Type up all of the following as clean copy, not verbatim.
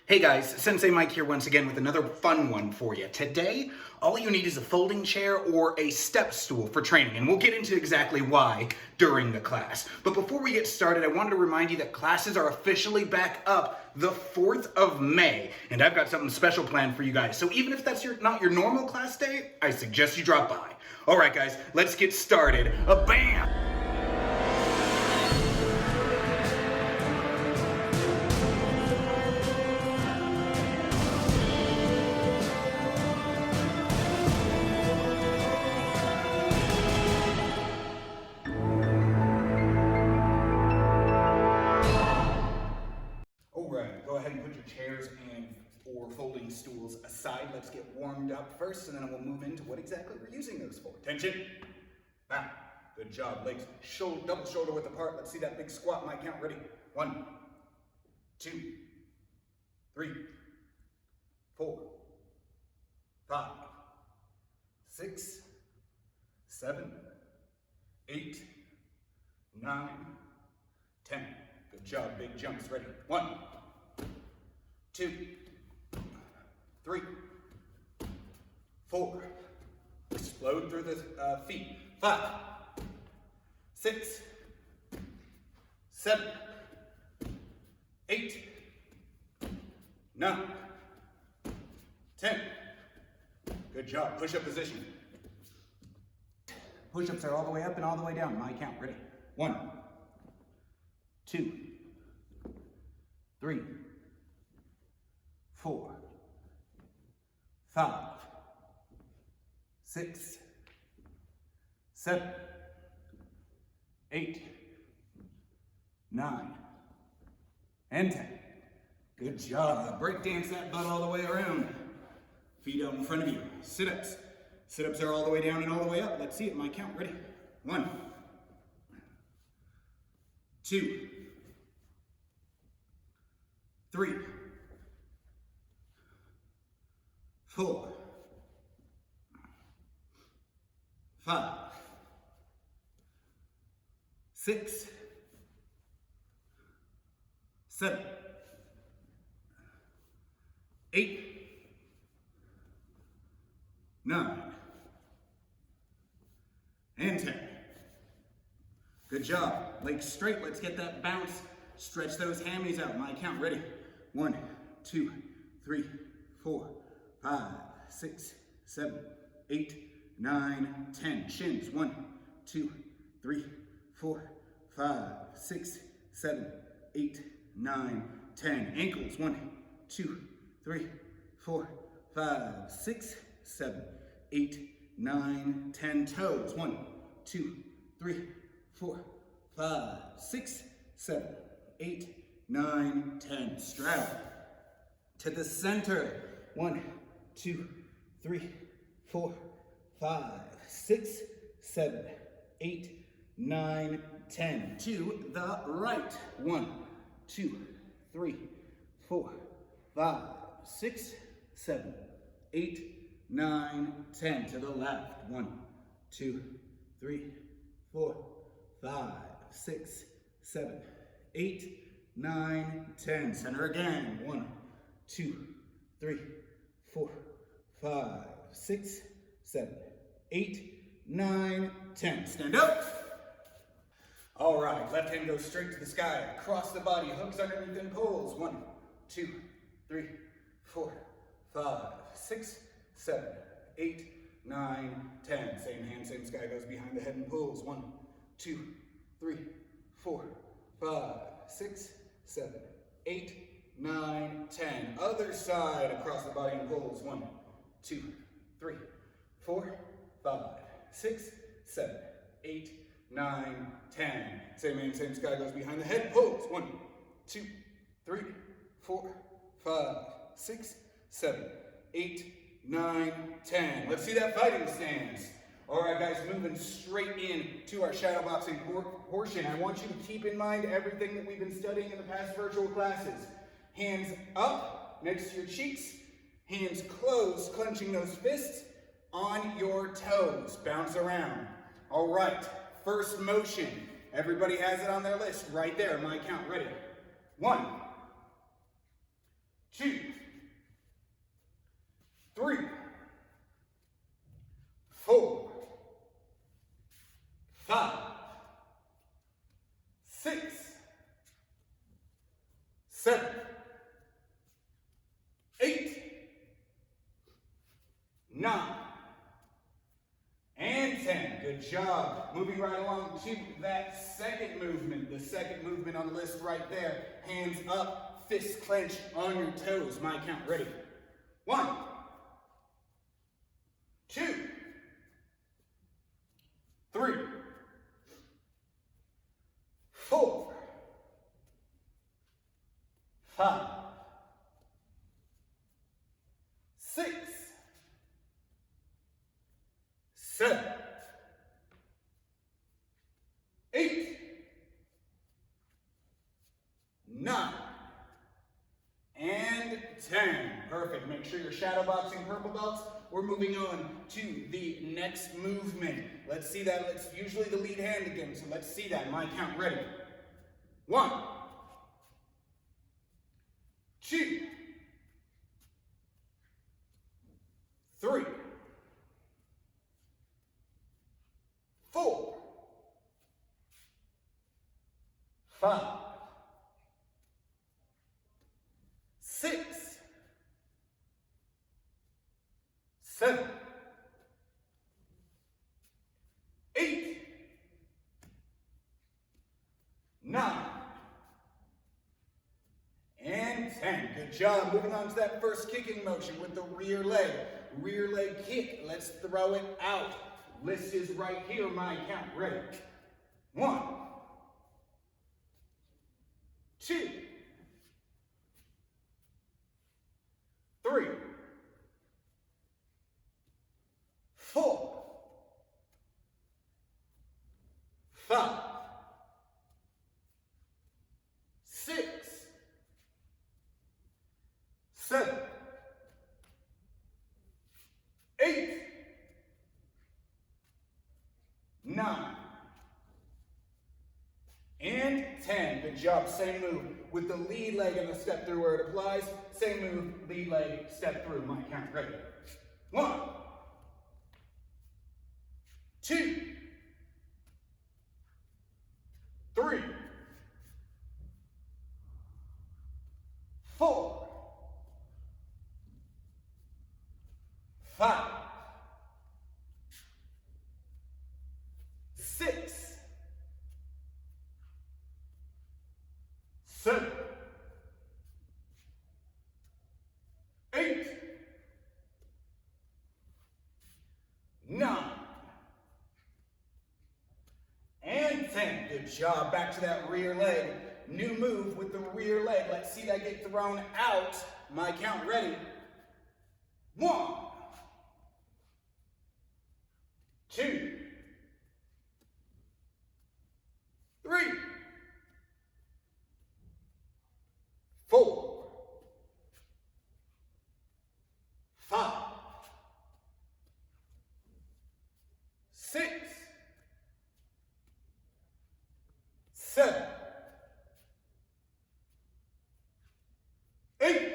Hey guys, Sensei Mike here once again with another fun one for you. Today, all you need is a folding chair or a step stool for training, and we'll get into exactly why during the class. But before we get started, I wanted to remind you that classes are officially back up the 4th of May, and I've got something special planned for you guys. So even if that's not your normal class day, I suggest you drop by. All right guys, let's get started. Bam! Go ahead and put your chairs and or folding stools aside. Let's get warmed up first, and then we'll move into what exactly we're using those for. Attention. Now, good job. Legs double shoulder width apart. Let's see that big squat. My count. Ready? 1, 2, 3, 4, 5, 6, 7, 8, 9, 10. Good job. Big jumps. Ready? 1, 2, 3, 4. Explode through the feet. 5, 6, 7, 8, 9, 10. Good job. Push-up position. Push-ups are all the way up and all the way down. My count. Ready? 1, 2, 3, 4, 5, 6, 7, 8, 9, and 10. Good job. Break dance that butt all the way around. Feet out in front of you. Sit-ups. Sit-ups are all the way down and all the way up. Let's see it. My count. Ready? 1, 2, 3, 4, 5, 6, 7, 8, 9, and 10. Good job. Legs straight. Let's get that bounce. Stretch those hammies out. My count. Ready? 1, 2, 3, 4, 5, 6, 7, 8, 9, 10. Shins. 1, 2, 3, 4, 5, 6, 7, 8, 9, 10. Ankles. 1, 2, 3, 4, 5, 6, 7, 8, 9, 10. Toes. 1, 2, 3, 4, 5, 6, 7, 8, 9, 10. Straddle to the center. 1, 2, 3, 4, 5, 6, 7, 8, 9, 10. To the right. 1, 2, 3, 4, 5, 6, 7, 8, 9, 10. To the left. 1, 2, 3, 4, 5, 6, 7, 8, 9, 10. Center again. 1, 2, 3, 4, 5, 6, 7, 8, 9, 10. Stand up. All right. Left hand goes straight to the sky. Across the body. Hooks underneath and pulls. 1, 2, 3, 4, 5, 6, 7, 8, 9, 10. Same hand, same sky goes behind the head and pulls. 1, 2, 3, 4, 5, 6, 7, 8, 9, 10. Other side across the body and pulls. 1, 2, 3, 4, 5, 6, 7, 8, 9, 10. Same hand, same sky goes behind the head. Pulls. 1, 2, 3, 4, 5, 6, 7, 8, 9, 10. Let's see that fighting stance. All right, guys, moving straight in to our shadow boxing portion. I want you to keep in mind everything that we've been studying in the past virtual classes. Hands up next to your cheeks. Hands closed, clenching those fists on your toes. Bounce around. All right, first motion. Everybody has it on their list right there. My count. Ready? 1, 2, 3, 4, 5, 6, 7, 8, 9, and 10. Good job. Moving right along to that second movement. The second movement on the list right there. Hands up, fists clenched on your toes. My count. Ready? 1, 2, 3, 4, 5, 6, 7, 8, 9, and 10. Perfect. Make sure you're shadow boxing purple belts. We're moving on to the next movement. Let's see that. It's usually the lead hand again, so let's see that. My count. Ready? 1, 2, 3, 4, 5, 6, 7, 8, 9, and 10. Good job. Moving on to that first kicking motion with the rear leg. Rear leg kick. Let's throw it out. List is right here. My count. Ready? 1, 2, 3, 4, 5, 6, 7, 8, 9, and 10. Good job. Same move with the lead leg and the step through where it applies. Same move, lead leg, step through. My count. Ready? 1, 2, 3, 4, 5, 6, 7, 8, 9, and 10. Good job. Back to that rear leg. New move with the rear leg. Let's see that get thrown out. My count. Ready? 1, 2, 3, 4, 5, 6, 7, 8,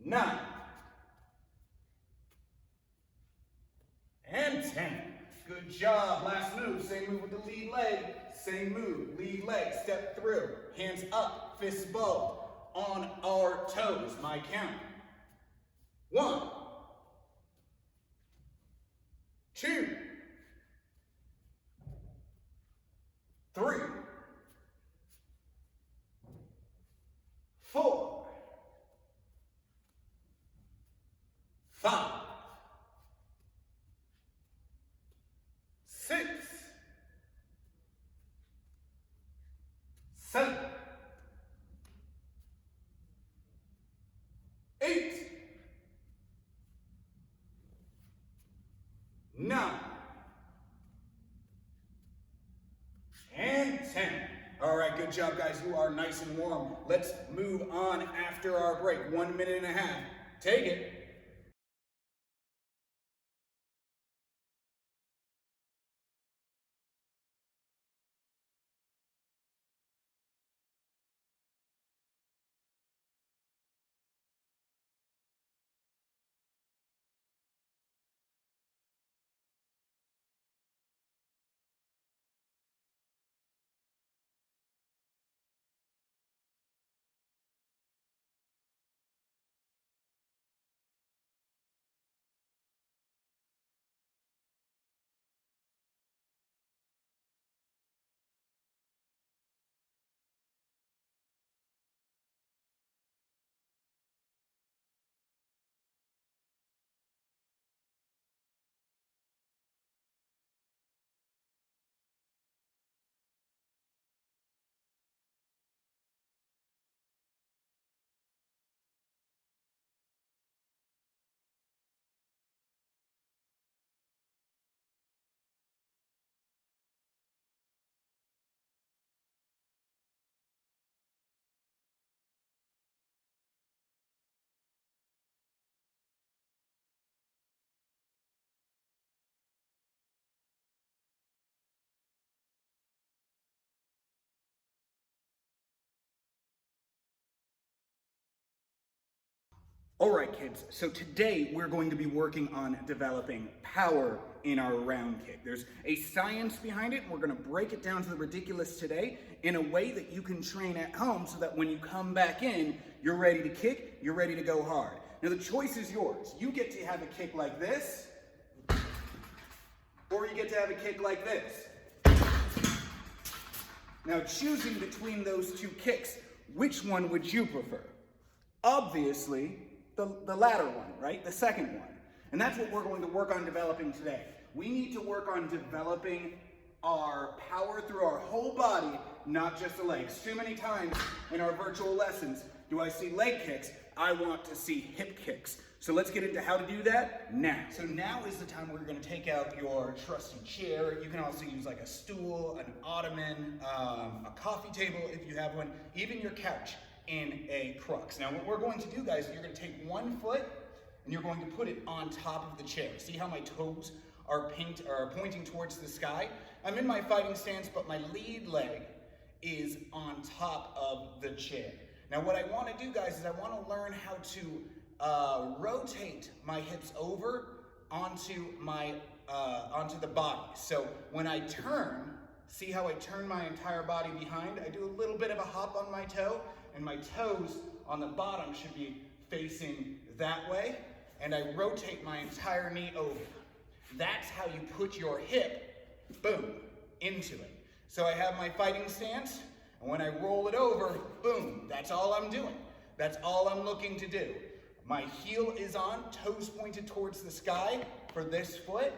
9, and 10. Good job. Last move. Same move with the lead leg. Same move. Lead leg. Step through. Hands up. Fists both. On our toes. My count. 1, 2, 3, 4, 5, 6, 7, 8, 9, and 10. All right, good job, guys. You are nice and warm. Let's move on after our break. 1 minute and a half. Take it. All right, kids, so today we're going to be working on developing power in our round kick. There's a science behind it, and we're gonna break it down to the ridiculous today in a way that you can train at home so that when you come back in, you're ready to kick, you're ready to go hard. Now the choice is yours. You get to have a kick like this, or you get to have a kick like this. Now choosing between those two kicks, which one would you prefer? Obviously, the latter one, right? The second one. And that's what we're going to work on developing today. We need to work on developing our power through our whole body, not just the legs. Too many times in our virtual lessons do I see leg kicks. I want to see hip kicks. So let's get into how to do that now. So now is the time where you're going to take out your trusty chair. You can also use like a stool, an ottoman, a coffee table if you have one, even your couch in a crux. Now what we're going to do, guys, is you're going to take one foot and you're going to put it on top of the chair. See how my toes are pointing towards the sky? I'm in my fighting stance, but my lead leg is on top of the chair. Now what I want to do, guys, is I want to learn how to rotate my hips over onto the body. So when I turn, see how I turn my entire body behind? I do a little bit of a hop on my toe, and my toes on the bottom should be facing that way, and I rotate my entire knee over. That's how you put your hip, boom, into it. So I have my fighting stance, and when I roll it over, boom, that's all I'm doing. That's all I'm looking to do. My heel is on, toes pointed towards the sky for this foot.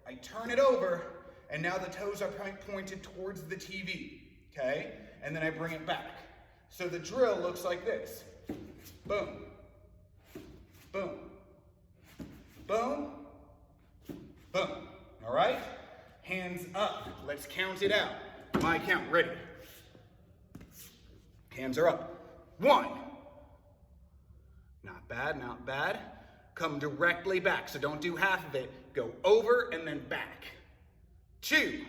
I turn it over, and now the toes are pointed towards the TV, okay? And then I bring it back. So the drill looks like this. Boom, boom, boom, boom. All right? Hands up. Let's count it out. My count, ready. Hands are up. 1. Not bad, not bad. Come directly back, so don't do half of it. Go over and then back. 2.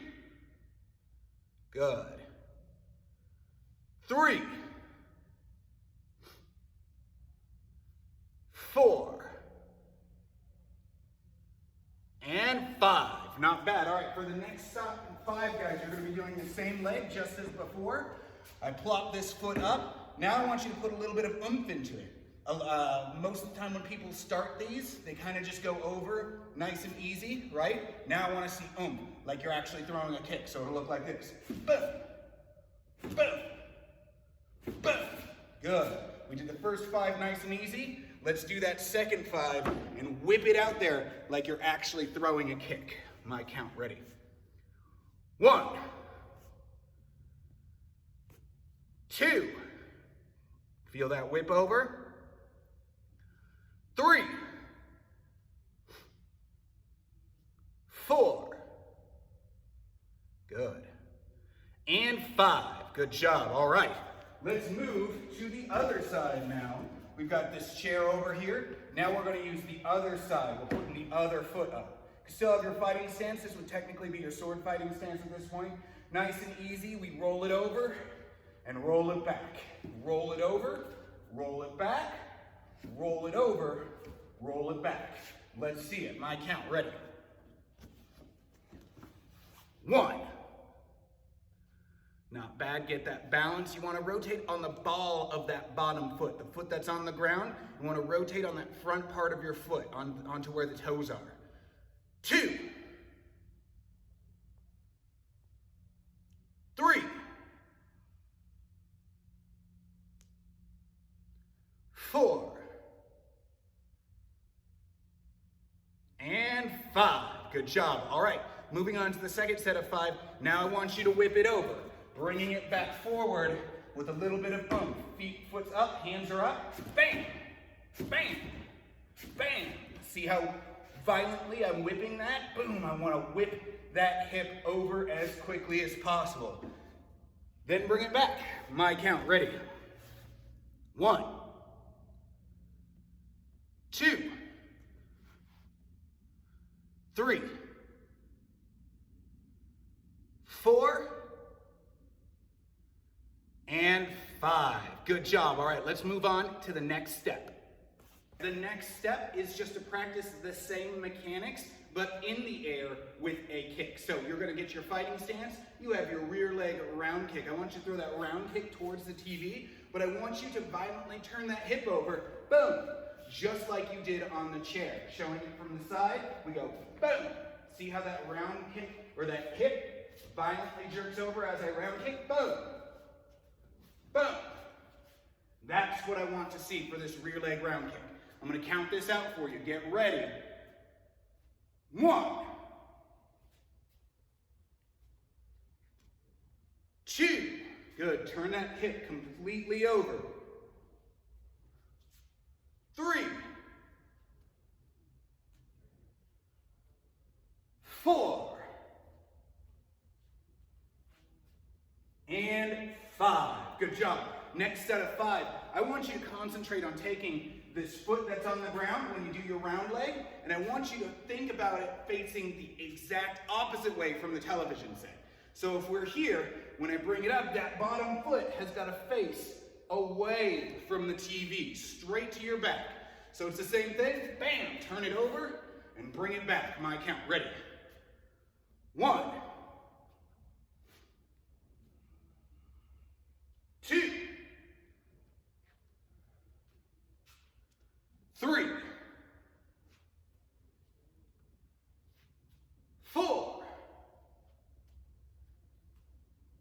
Good. 3. 4. And 5. Not bad. All right, for the next 5, guys, you're going to be doing the same leg just as before. I plop this foot up. Now I want you to put a little bit of oomph into it. Most of the time when people start these, they kind of just go over nice and easy, right? Now I want to see oomph, like you're actually throwing a kick. So it'll look like this. Boom, boom, boom. Good. We did the first 5 nice and easy. Let's do that second 5 and whip it out there like you're actually throwing a kick. My count, ready. 1, 2. Feel that whip over. 3, 4. Good. And 5. Good job. All right. Let's move to the other side now. We've got this chair over here. Now we're going to use the other side. We're putting the other foot up. You still have your fighting stance. This would technically be your sword fighting stance at this point. Nice and easy. We roll it over and roll it back. Roll it over, roll it back, roll it over, roll it back. Let's see it. My count. Ready. 1. Not bad. Get that balance. You want to rotate on the ball of that bottom foot. The foot that's on the ground, you want to rotate on that front part of your foot onto where the toes are. 2. 3. 4. And 5. Good job. All right, moving on to the second set of 5. Now I want you to whip it over, bringing it back forward with a little bit of oomph. Feet, foot's up, hands are up. Bam, bam, bam. See how violently I'm whipping that? Boom, I want to whip that hip over as quickly as possible. Then bring it back. My count, ready. 1, 2, 3, 4, and 5. Good job. All right, let's move on to the next step. The next step is just to practice the same mechanics, but in the air with a kick. So you're gonna get your fighting stance, you have your rear leg round kick. I want you to throw that round kick towards the TV, but I want you to violently turn that hip over, boom, just like you did on the chair. Showing it from the side, we go boom. See how that round kick, or that hip, violently jerks over as I round kick, boom, boom. That's what I want to see for this rear leg round kick. I'm gonna count this out for you. Get ready. 1, 2, good. Turn that hip completely over. 3, 4, and 5. Good job. Next set of 5. I want you to concentrate on taking this foot that's on the ground when you do your round leg, and I want you to think about it facing the exact opposite way from the television set. So if we're here, when I bring it up, that bottom foot has got to face away from the TV, straight to your back. So it's the same thing, bam, turn it over and bring it back. My count, ready. 1, 2, 3, 4,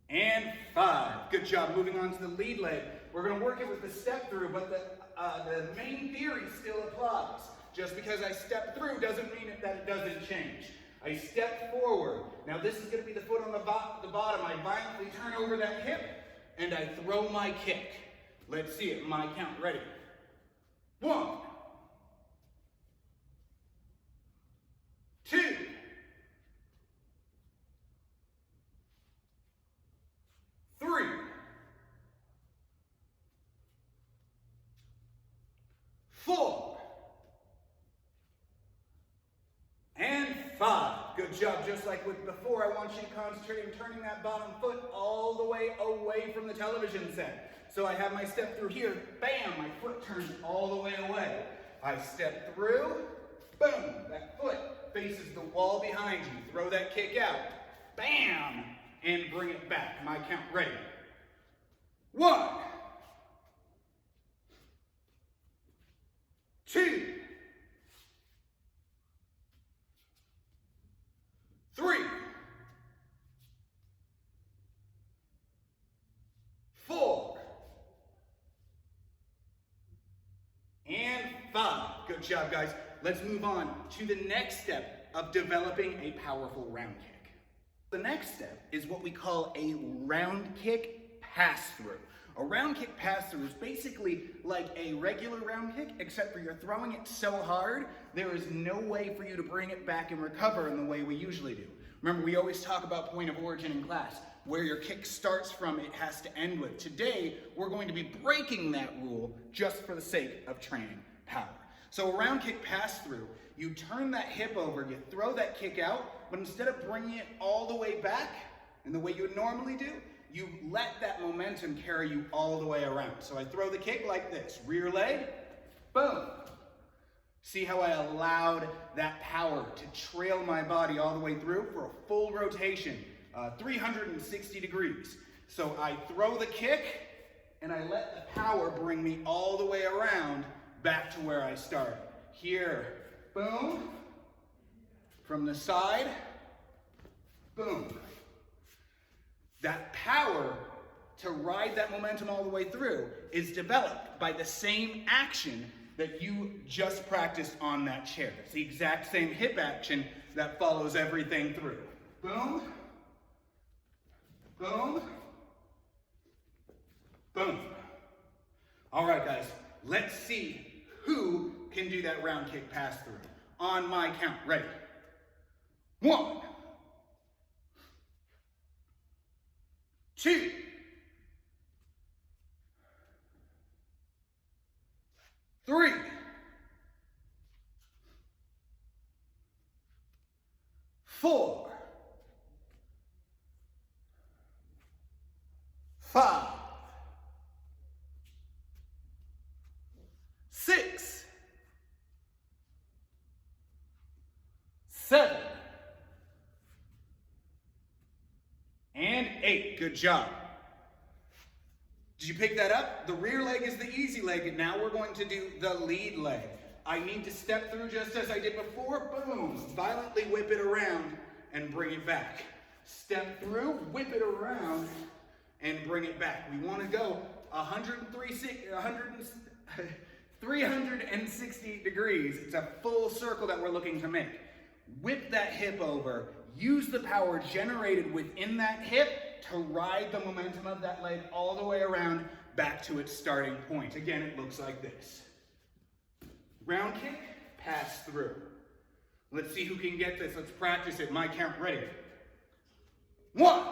and 5. Good job. Moving on to the lead leg. We're going to work it with the step through, but the main theory still applies. Just because I step through doesn't mean that it doesn't change. I step forward. Now this is going to be the foot on the bottom. I violently turn over that hip, and I throw my kick. Let's see it. My count. Ready. 1, 2, 3, 4, and 5. Good job. Just like with before, I want you to concentrate on turning that bottom foot all the way away from the television set. So I have my step through here, bam, my foot turns all the way away. I step through, boom, that foot faces the wall behind you. Throw that kick out, bam, and bring it back. My count, ready. 1, 2, 3, 4, and 5. Good job, guys. Let's move on to the next step of developing a powerful round kick. The next step is what we call a round kick pass-through. A round kick pass-through is basically like a regular round kick, except for you're throwing it so hard, there is no way for you to bring it back and recover in the way we usually do. Remember, we always talk about point of origin in class. Where your kick starts from, it has to end with. Today, we're going to be breaking that rule just for the sake of training power. So a round kick pass-through, you turn that hip over, you throw that kick out, but instead of bringing it all the way back in the way you would normally do, you let that momentum carry you all the way around. So I throw the kick like this, rear leg, boom. See how I allowed that power to trail my body all the way through for a full rotation, 360 degrees. So I throw the kick, and I let the power bring me all the way around back to where I started. Here, boom, from the side, boom. That power to ride that momentum all the way through is developed by the same action that you just practiced on that chair. It's the exact same hip action that follows everything through. Boom, boom, boom. All right, guys, let's see who can do that round kick pass through. On my count, ready? 1, 2, 3, 4, 5, 6, good job. Did you pick that up? The rear leg is the easy leg, and now we're going to do the lead leg. I need to step through just as I did before, boom, violently whip it around and bring it back. Step through, whip it around, and bring it back. We want to go 360 degrees. It's a full circle that we're looking to make. Whip that hip over. Use the power generated within that hip to ride the momentum of that leg all the way around back to its starting point. Again, it looks like this. Round kick, pass through. Let's see who can get this. Let's practice it. My count, ready. 1,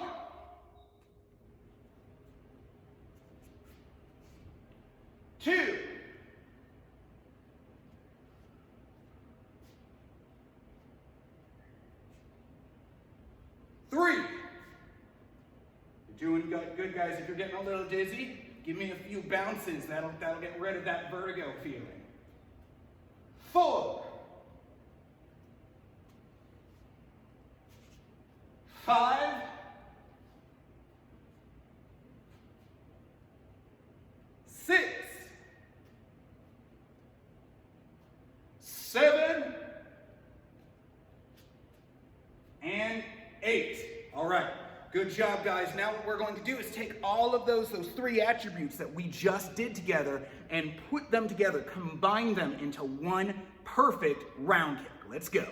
2, 3. You're doing good, guys. If you're getting a little dizzy, give me a few bounces. That'll get rid of that vertigo feeling. 4, 5, 6, 7, and 8. All right, good job, guys. Now what we're going to do is take all of those 3 attributes that we just did together and put them together, combine them into one perfect round kick. Let's go.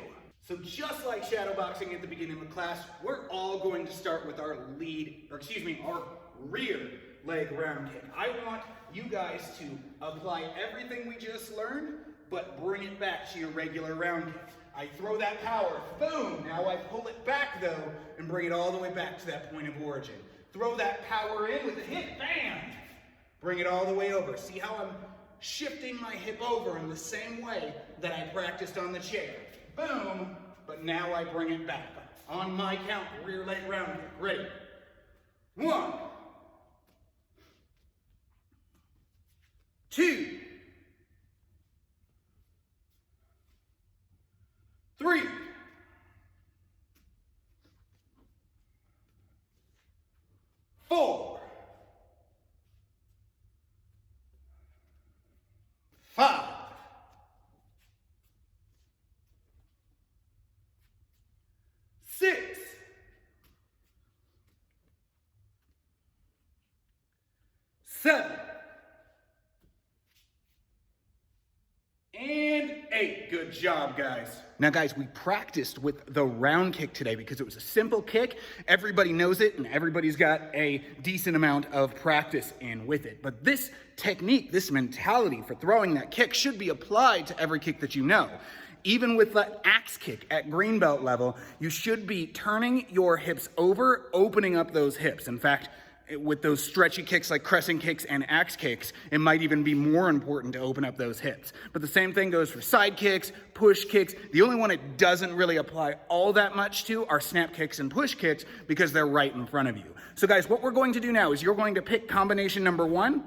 So just like shadowboxing at the beginning of the class, we're all going to start with our our rear leg round kick. I want you guys to apply everything we just learned, but bring it back to your regular round kick. I throw that power, boom, now I pull it back though, and bring it all the way back to that point of origin. Throw that power in with the hip, bam! Bring it all the way over. See how I'm shifting my hip over in the same way that I practiced on the chair. Boom, but now I bring it back. On my count, rear leg round kick, ready? 1, 2, 3, 4, 5, 6, 7, and 8. Good job, guys. Now, guys, we practiced with the round kick today because it was a simple kick. Everybody knows it, and everybody's got a decent amount of practice in with it. But this technique, this mentality for throwing that kick should be applied to every kick that you know. Even with the axe kick at green belt level, you should be turning your hips over, opening up those hips. In fact, with those stretchy kicks like crescent kicks and axe kicks, it might even be more important to open up those hips. But the same thing goes for side kicks, push kicks. The only one it doesn't really apply all that much to are snap kicks and push kicks because they're right in front of you. So guys, what we're going to do now is you're going to pick combination number 1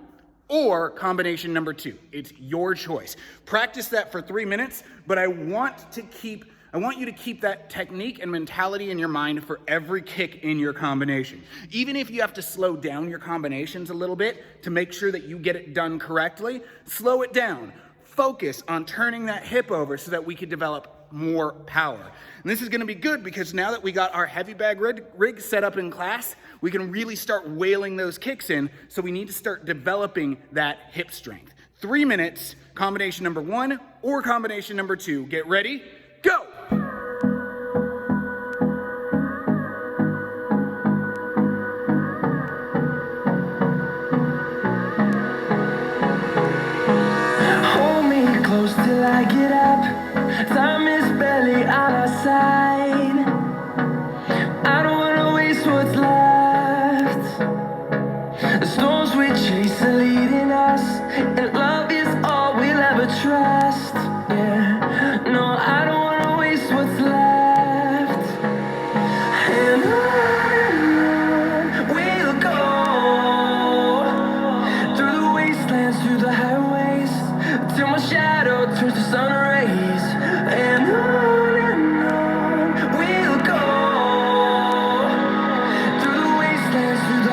or combination number 2. It's your choice. Practice that for 3 minutes, but I want you to keep that technique and mentality in your mind for every kick in your combination. Even if you have to slow down your combinations a little bit to make sure that you get it done correctly, slow it down. Focus on turning that hip over so that we can develop more power. And this is going to be good because now that we got our heavy bag rig set up in class, we can really start wailing those kicks in, so we need to start developing that hip strength. 3 minutes, combination number 1 or combination number 2. Get ready, go! Till I get up, time is barely on our side. I don't wanna waste what's left. The storms we chase are leading us, and love is all we'll ever trust. Yeah, no, I don't wanna waste what's left. And on we'll go, through the wastelands, through the highways, till my shadow turns to sun rays. And on we'll go, through the wastelands, through the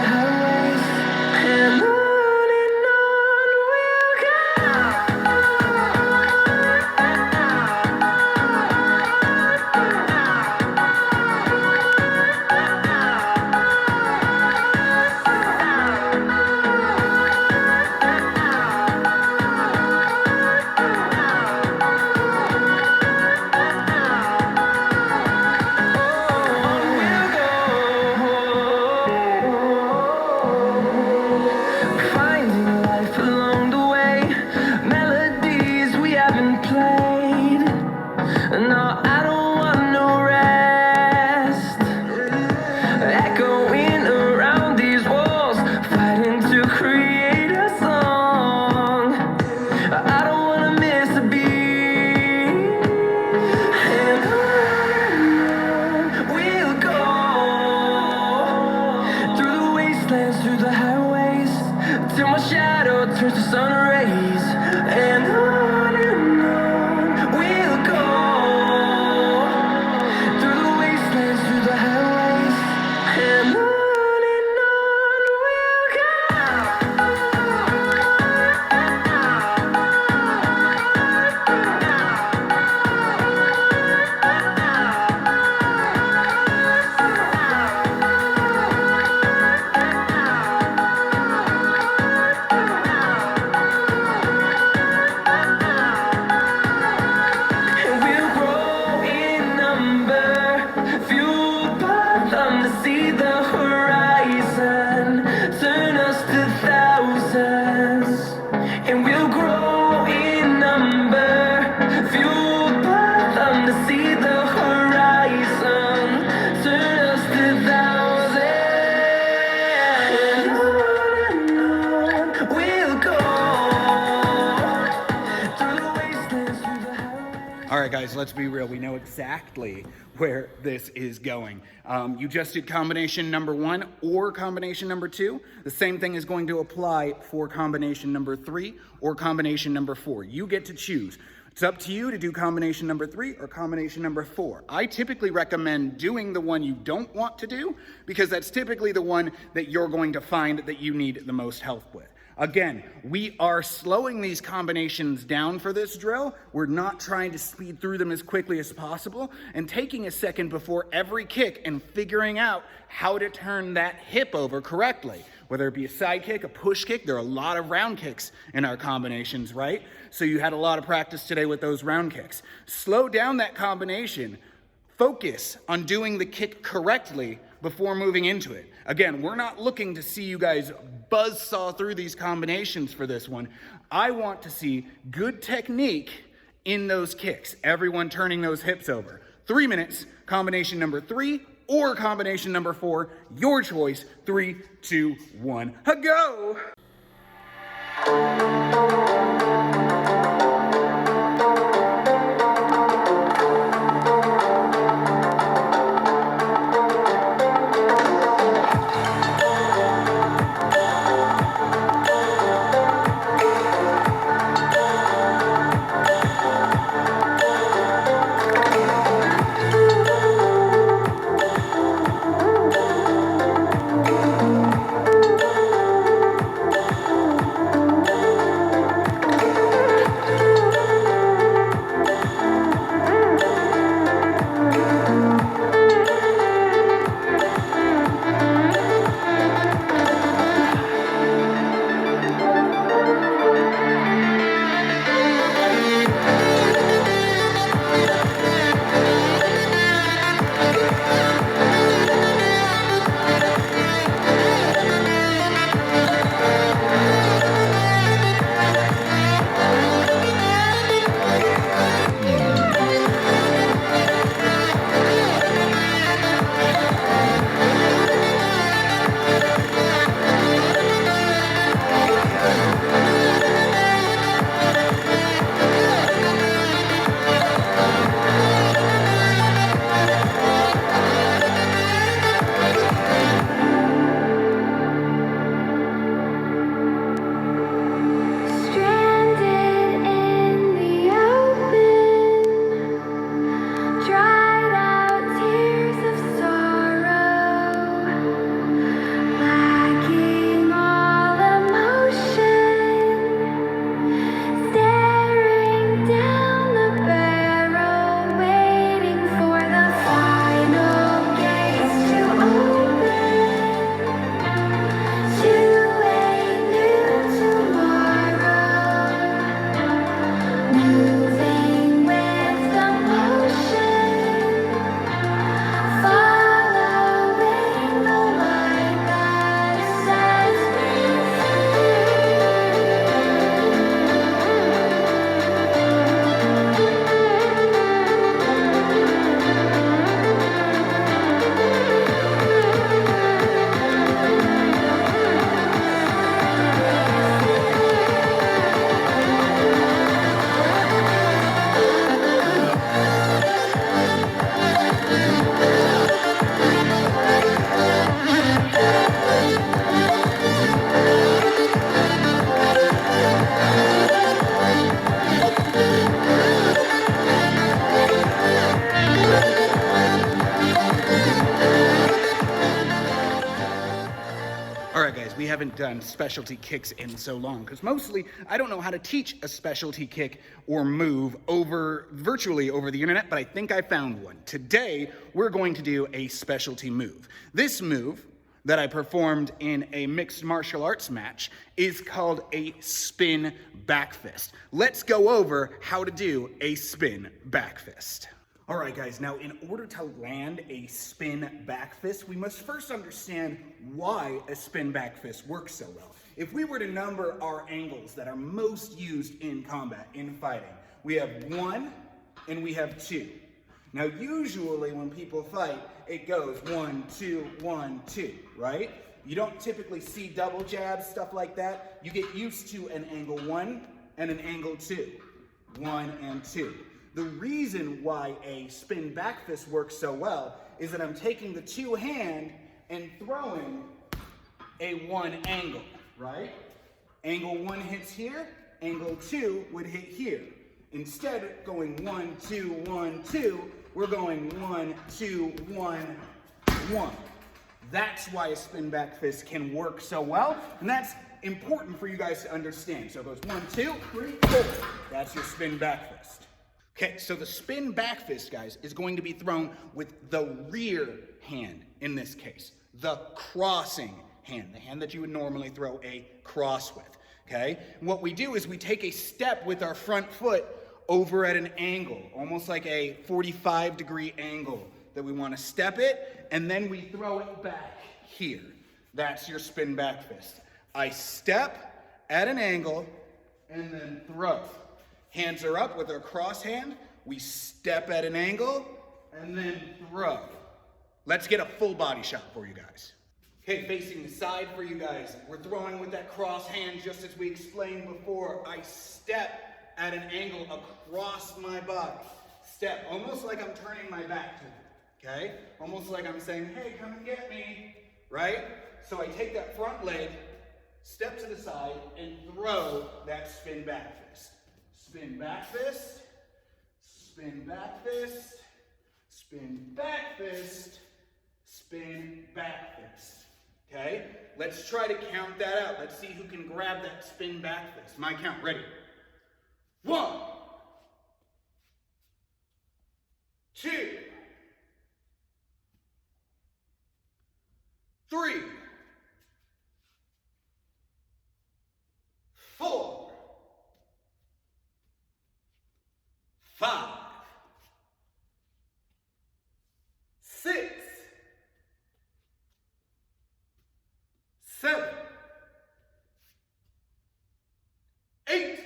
turns to sun rays, and on we'll go through the wastelands, through the highways, and on we'll go. And we'll grow in number, fueled by them to see the horizon, turn us to thousands. And we'll grow in number, fueled by them to see the horizon, turn us to thousands. And on we'll go through the wastelands, through the highways. All right, guys, let's be real. We know exactly where this is going. You just did combination number 1 or combination number 2. The same thing is going to apply for combination number 3 or combination number 4. You get to choose. It's up to you to do combination number 3 or combination number 4. I typically recommend doing the one you don't want to do because that's typically the one that you're going to find that you need the most help with. Again, we are slowing these combinations down for this drill. We're not trying to speed through them as quickly as possible and taking a second before every kick and figuring out how to turn that hip over correctly. Whether it be a side kick, a push kick, there are a lot of round kicks in our combinations, right? So you had a lot of practice today with those round kicks. Slow down that combination. Focus on doing the kick correctly before moving into it. Again, we're not looking to see you guys buzzsaw through these combinations for this one. I want to see good technique in those kicks. Everyone turning those hips over. 3 minutes, combination number 3 or combination number 4. Your choice. 3, 2, 1, go! haven't done specialty kicks in so long, because mostly I don't know how to teach a specialty kick or move virtually over the internet, but I think I found one. Today, we're going to do a specialty move. This move that I performed in a mixed martial arts match is called a spin back fist. Let's go over how to do a spin back fist. All right, guys, now in order to land a spin back fist, we must first understand why a spin back fist works so well. If we were to number our angles that are most used in combat, in fighting, we have 1 and we have 2. Now, usually when people fight, it goes 1, 2, 1, 2, right? You don't typically see double jabs, stuff like that. You get used to an angle 1 and an angle 2, 1 and 2. The reason why a spin back fist works so well is that I'm taking the 2 hand and throwing a 1 angle, right? Angle 1 hits here, angle 2 would hit here. Instead of going 1, 2, 1, 2, we're going 1, 2, 1, 1. That's why a spin back fist can work so well, and that's important for you guys to understand. So it goes 1, 2, 3, 4. That's your spin back fist. Okay, so the spin back fist, guys, is going to be thrown with the rear hand in this case, the crossing hand, the hand that you would normally throw a cross with, okay? And what we do is we take a step with our front foot over at an angle, almost like a 45-degree angle that we want to step it, and then we throw it back here. That's your spin back fist. I step at an angle and then throw. Hands are up with our cross hand. We step at an angle and then throw. Let's get a full body shot for you guys. Okay, facing the side for you guys. We're throwing with that cross hand just as we explained before. I step at an angle across my body. Step, almost like I'm turning my back to it, okay? Almost like I'm saying, hey, come and get me, right? So I take that front leg, step to the side, and throw that spin back fist. Spin back fist, spin back fist, spin back fist, spin back fist. Okay? Let's try to count that out. Let's see who can grab that spin back fist. My count, ready? 1, 2, 3, 4, 5, 6, 7, 8,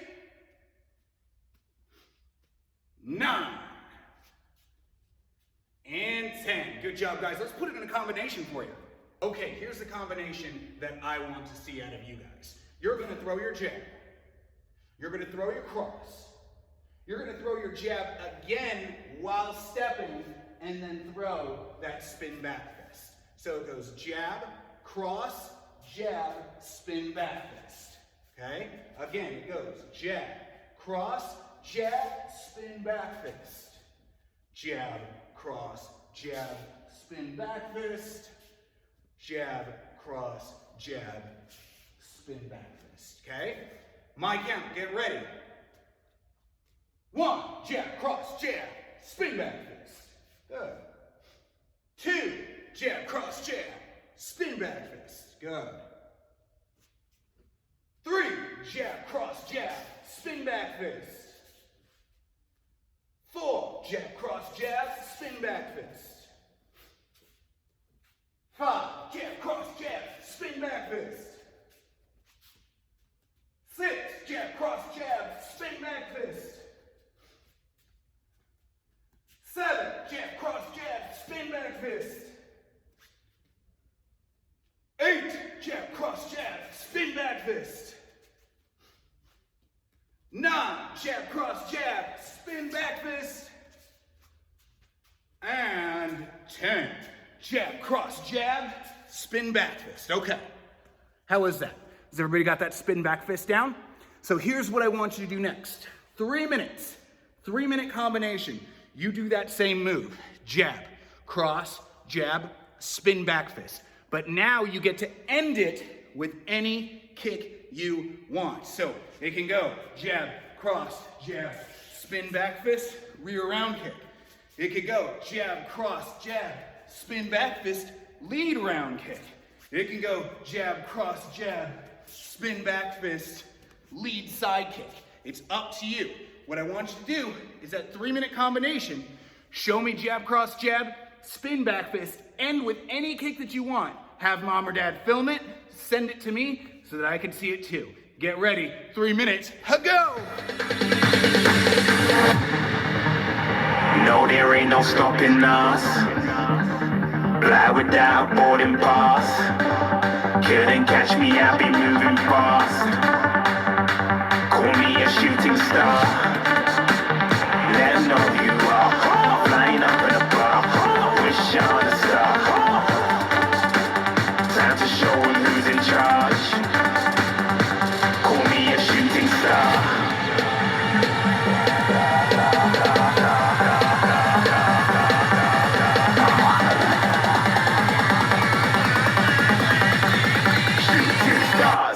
9, and 10. Good job, guys. Let's put it in a combination for you. Okay, here's the combination that I want to see out of you guys. You're going to throw your jab. You're going to throw your cross. You're going to throw your jab again while stepping and then throw that spin back fist. So it goes jab, cross, jab, spin back fist. Okay? Again, it goes jab, cross, jab, spin back fist. Jab, cross, jab, spin back fist. Jab, cross, jab, spin back fist. Okay? My count, get ready. 1, jab, cross, jab, spin back fist. Good. 2, jab, cross, jab, spin back fist. Good. 3, jab, cross, jab, spin back fist. 4, jab, cross, jab, spin back fist. 5, jab, cross, jab, spin back fist. 6, jab, cross, jab, spin back fist. 7, jab, cross, jab, spin back fist. 8, jab, cross, jab, spin back fist. 9, jab, cross, jab, spin back fist. And 10, jab, cross, jab, spin back fist. Okay, how was that? Has everybody got that spin back fist down? So here's what I want you to do next. 3 minutes, 3-minute combination. You do that same move. Jab, cross, jab, spin back fist. But now you get to end it with any kick you want. So it can go jab, cross, jab, spin back fist, rear round kick. It could go jab, cross, jab, spin back fist, lead round kick. It can go jab, cross, jab, spin back fist, lead side kick. It's up to you. What I want you to do is that 3-minute combination, show me jab, cross, jab, spin back fist, end with any kick that you want. Have mom or dad film it, send it to me so that I can see it too. Get ready, 3 minutes, go! No, there ain't no stopping us. Fly without boarding pass. Couldn't catch me, I'll be moving fast. Call me a shooting star. Let 'em know who you are. Flying up in a bar. Wish on a star. Time to show 'em who's in charge. Call me a shooting star.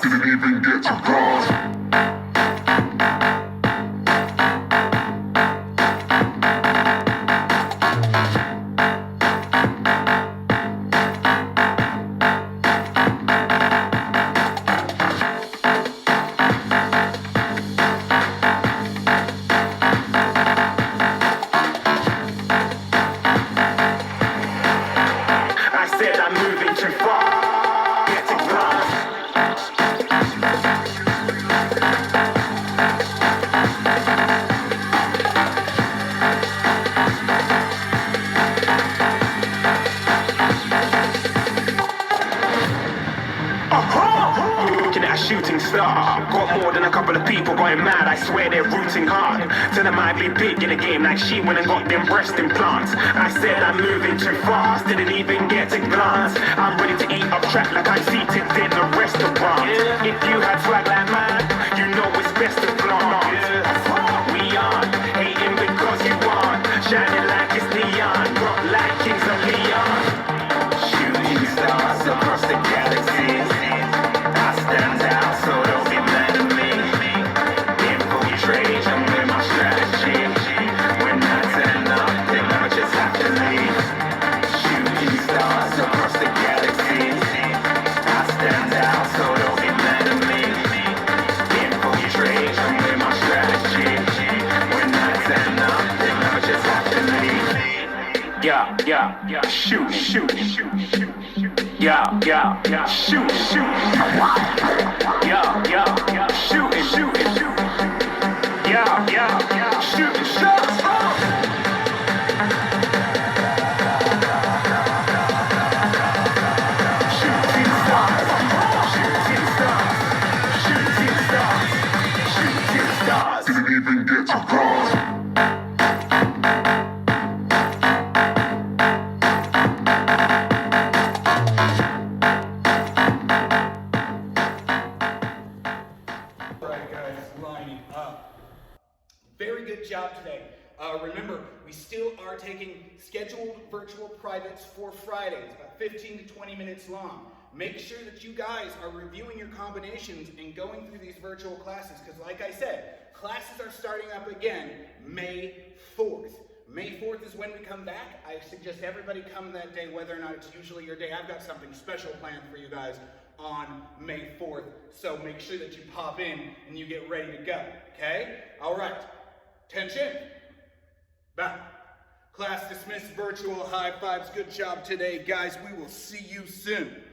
Didn't even get to cross. I said I'm moving too far. Get to cross. Looking at a shooting star. Got more than a couple of people going mad. I swear they're rooting hard. Tell them I be big in the game like she went and got them breast implants. I said I'm moving too fast. Didn't even get a glance. I'm ready to eat up track like I'm seated in the restaurant. If you had swag like mine, you know it's best to flaunt. We aren't hating because you aren't. Shining like it's neon. Rock like kings of Leon. Shooting stars across the galaxy. I stand out, so don't be mad at me. Infiltrate, I'm with my strategy. When I turn up, then I just have to leave. Shooting stars across the galaxy. I stand out, so don't be mad at me. Infiltrate, I'm with my strategy. When I turn up, then I just have to leave. Yeah, shoot, shoot, shoot, shoot. Yeah, shoot, shoot. Yeah, shoot, shoot, shoot. Yeah, shoot, shoot. Shooting stars, shooting stars, shooting stars, shooting stars. Didn't even get to cross. Very good job today. Remember, we still are taking scheduled virtual privates for Fridays, about 15 to 20 minutes long. Make sure that you guys are reviewing your combinations and going through these virtual classes, because like I said, classes are starting up again May 4th. May 4th is when we come back. I suggest everybody come that day, whether or not it's usually your day. I've got something special planned for you guys on May 4th, so make sure that you pop in and you get ready to go, okay? All right. Tension. Back. Class dismissed, virtual high fives. Good job today, guys. We will see you soon.